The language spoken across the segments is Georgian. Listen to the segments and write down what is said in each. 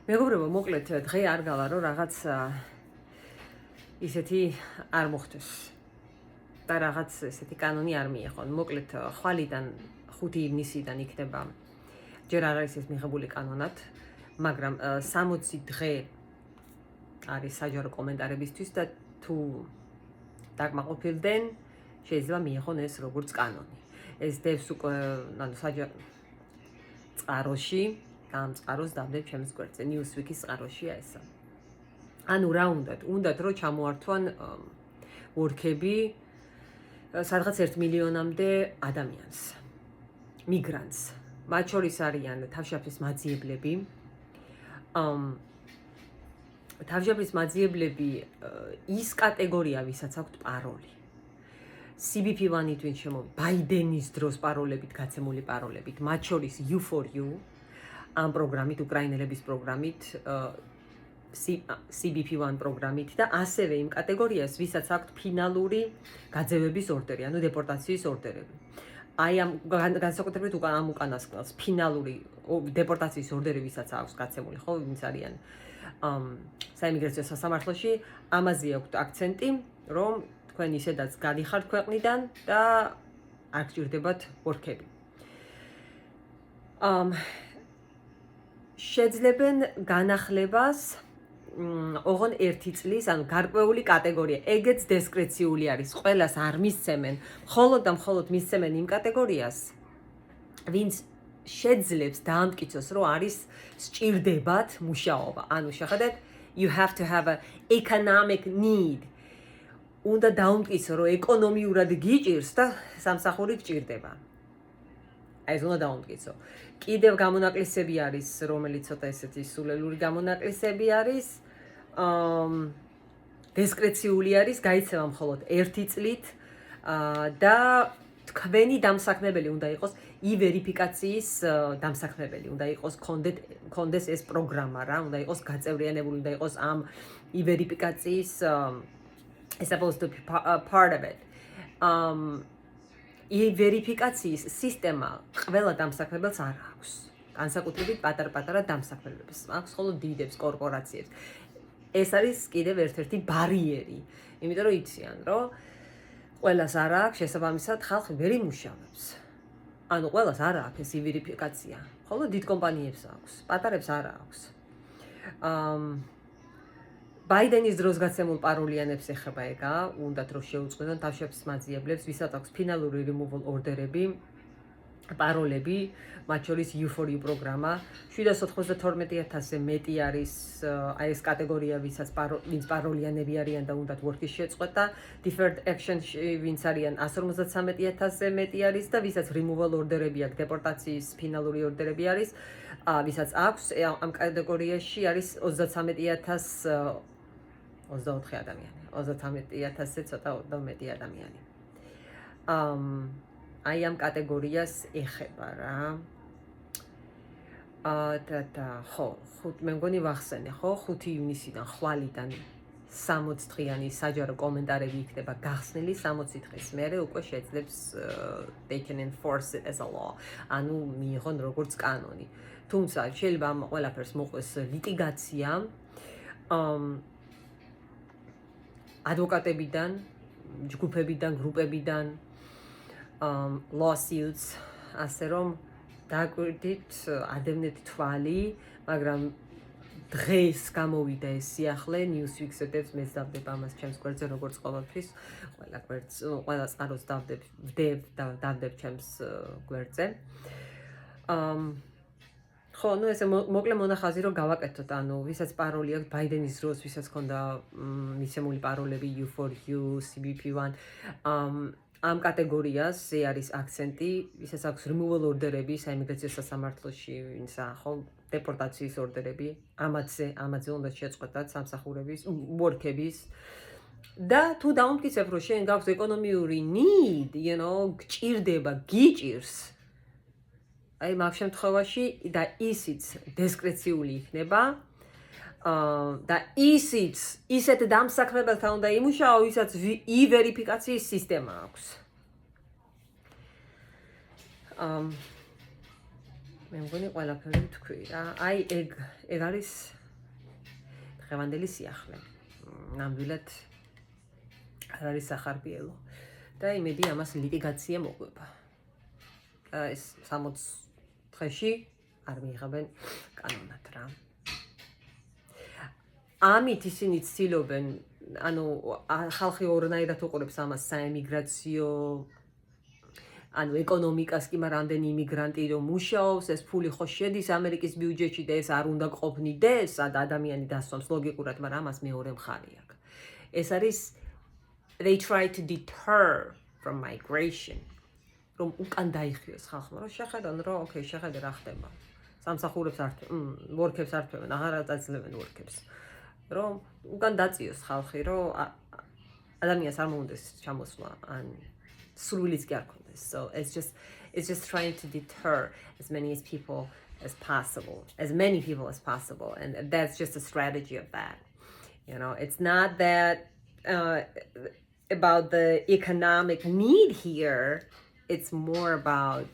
მეგობრებო, მოკლედ დღე არ გავა, რომ რაღაც ისეთი არ მოხდეს. და რაღაც ესეთი კანონი არ მიიღონ. მოკლედ ხვალიდან 5 ივნისიდან იქნება ჯერ არ არის ეს მიღებული კანონად, მაგრამ 60 დღე არის საჯარო კომენტარებისთვის და თუ დაკმაყოფილდნენ, შეიძლება მიიღონ ეს როგორც კანონი. ეს დევს უკვე საჯარო წყაროში, გამწყაროს დავდებ ჩემს გვერდზე, Newsweek-ის წყაროშია ესა. ანუ რა უნდათ რომ ჩამოართვან ვორქები სადღაც 1 მილიონამდე ადამიანს, მიგრანტს. მათ შორის არიან თავშეაფლის მაძიებლები. თავშეაფლის მაძიებლები ის კატეგორია, ვისაც აქვთ პაროლი. CBP-1-ით ვინ შემოვიდა, ბაიდენის დროს პაროლებით, გაცემული პაროლებით, მათ შორის U4U, ამ პროგრამით, უკრაინელების პროგრამით, CBP-1 პროგრამით და ასევე იმ კატეგორიას, ვისაც აქვთ ფინალური გაძევების ორდერი, ანუ დეპორტაციის ორდერები. აი ამ განსაკუთრებით ამ უკანასკნელს ფინალური დეპორტაციის ორდერი, ვისაც აქვს გაცემული, ხო, ვინც არიან საიმიგრაციო სასამართლოში, ამაზე აქვთ აქცენტი, რომ თქვენ ისედაც გადიხართ ქვეყნიდან და არ გჭირდებათ ვორქები. შეძლებენ განახლებას ოღონ 1 წლის, ანუ გარკვეული კატეგორია, ეგეც დისკრეციული არის, ყველას არ მისცემენ, მხოლოდ და მხოლოდ მისცემენ იმ კატეგორიას, ვინც შეძლებს დაამტკიცოს, რომ არის სჭირდებათ მუშაობა. ანუ შეხედეთ, you have to have an economic need. უნდა დაამტკიცო, რომ ეკონომიურად გიჭირს და სამსახური გჭირდება. აი ეს უნდა დაამტკიცო. კიდევ გამონაკლისები არის, რომელიც ცოტა ესეთი სულელური გამონაკლისები არის. დისკრეციული არის, გაიცემა მხოლოდ 1 წლით და თქვენი დამსაქმებელი უნდა იყოს ი-ვერიფიკაციის დამსაქმებელი, უნდა იყოს კონდეს ეს პროგრამა რა, უნდა იყოს გაწევრიანებული, უნდა იყოს ამ ი-ვერიფიკაციის is supposed to be part of it. ი-ვერიფიკაციის სისტემა ყველა დამსაქმებელს არ აქვს. განსაკუთრებით პატარ-პატარა დამსაქმებელებს, აქვს მხოლოდ დიდებს კორპორაციებს. ეს არის კიდევ ერთ-ერთი ბარიერი, იმიტომ რომ იციან, რომ ყველას არ აქვს შესაბამისად ხალხი ვერ იმუშავებს. ანუ ყველას არ აქვს ეს ი-ვერიფიკაცია, მხოლოდ დიდ კომპანიებს აქვს, პატარებს არ აქვს. ბაიდენის დროს გაცემულ პაროლიანებს ეხება ეგა, უნდათ რომ შეუწყდნენ თავშეაფლის მაძიებლებს, ვისაც აქვს ფინალური removal ორდერები, პაროლები, მათ შორის U4U პროგრამა, 792,000-ზე მეტი არის აი ეს კატეგორია, ვინც პაროლიანები არიან და უნდათ ვორქის შეწყვეტა, deferred action-ში ვინც არიან 153,000-ზე მეტი არის და ვისაც removal ორდერები აქვს, დეპორტაციის ფინალური ორდერები არის, ვისაც აქვს ამ კატეგორიაში არის 34 ადამიანი, 33,000-ზე ცოტა მეტი ადამიანი. აი ამ კატეგორიას ეხება რა. ხო, მე მგონი ვახსენე, ხო, 5 ივნისიდან ხვალიდან 60 დღიანი საჯარო კომენტარები იქნება გახსნილი, 60 დღის მერე უკვე შეძლებს they can enforce it as a law. ანუ მიიღონ როგორც კანონი. თუმცა შეიძლება ამ ყველაფერს მოყვეს ლიტიგაცია ადვოკატებიდან, ჯგუფებიდან, გრუპებიდან, lawsuits, ასე რომ დაგვირდით, ადევნეთ თვალი, მაგრამ დღეს გამოვიდა ეს სიახლე, Newsweek-ზე დევს, მეც დავდებ ამას ჩემს გვერდზე, როგორც ყოველთვის, ყველა წყაროს დავდებ ჩემს გვერდზე. ხო, ну ესე მოკლე მონახაზი რომ გავაკეთოთ, ანუ ვისაც პაროლი აქვს ბაიდენის დროს, ვისაც ჰქონდა მიცემული პაროლები U4U, CBP-1, ამ კატეგორიაზე არის აქცენტი, ვისაც აქვს removal ორდერები საიმიგრაციო სასამართლოში, ვინცა ხო დეპორტაციის ორდერები, ამაზე უნდა შეწყვეტათ სამსახურების, ვორქების და თუ დაუმტკიცებ, რომ შენ გაქვს ეკონომიური need, გჭირდება, გიჭირს აი მაგ შემთხვევაში და ისიც დისკრეციული იქნება და ისიც ისეთ დამსაქმებელთან უნდა იმუშაო, ვისაც ი-ვერიფიკაციის სისტემა აქვს. მე მგონი ყველაფერი თქვი რა. აი ეგ არის დღევანდელი სიახლე. ნამდვილად არ არის სახარბიელო. და იმედი ამას ლიტიგაცია მოყვება. ეს 60 დღეში არ მიიღებენ კანონად რა. ამით ისინი ცდილობენ, ანუ ხალხი ორნაირად უყურებს ამას საემიგრაციო ანუ ეკონომიკას კი რამდენი იმიგრანტი რომ მუშაობს, ეს ფული ხო შედის ამერიკის ბიუჯეტში და ეს არ უნდა ყოფნიდეს, და ადამიანი დასვამს ლოგიკურად, მაგრამ ამას მეორე მხარე აქვს. ეს არის they try to deter from migration. რომ უკან დაიხიოს ხალხმა, რომ შეხედონ, რომ ოკეი, შეხედე რა ხდება. სამსახურებს არ ვორქებს არ თვევენ, აღარ აწეცლებენ ვორქებს. რომ უკან დაწიოს ხალხი, რომ ადამიანს არ მოუნდეს ჩამოსვლა, ან სრულიც კი არ ქონდეს. So it's just trying to deter as many people as possible, and that's just a strategy of that. You know, it's not that about the economic need here. It's more about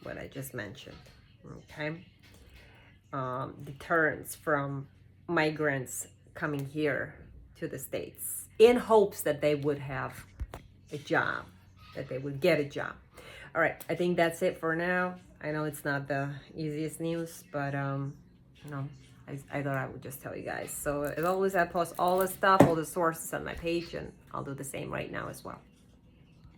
what I just mentioned. Okay, deterrence from migrants coming here to the States in hopes that they would have a job, that they would get a job. All right, I think that's it for now. I know it's not the easiest news, but I thought I would just tell you guys. So as always, I post all the stuff, all the sources on my page, and I'll do the same right now as well.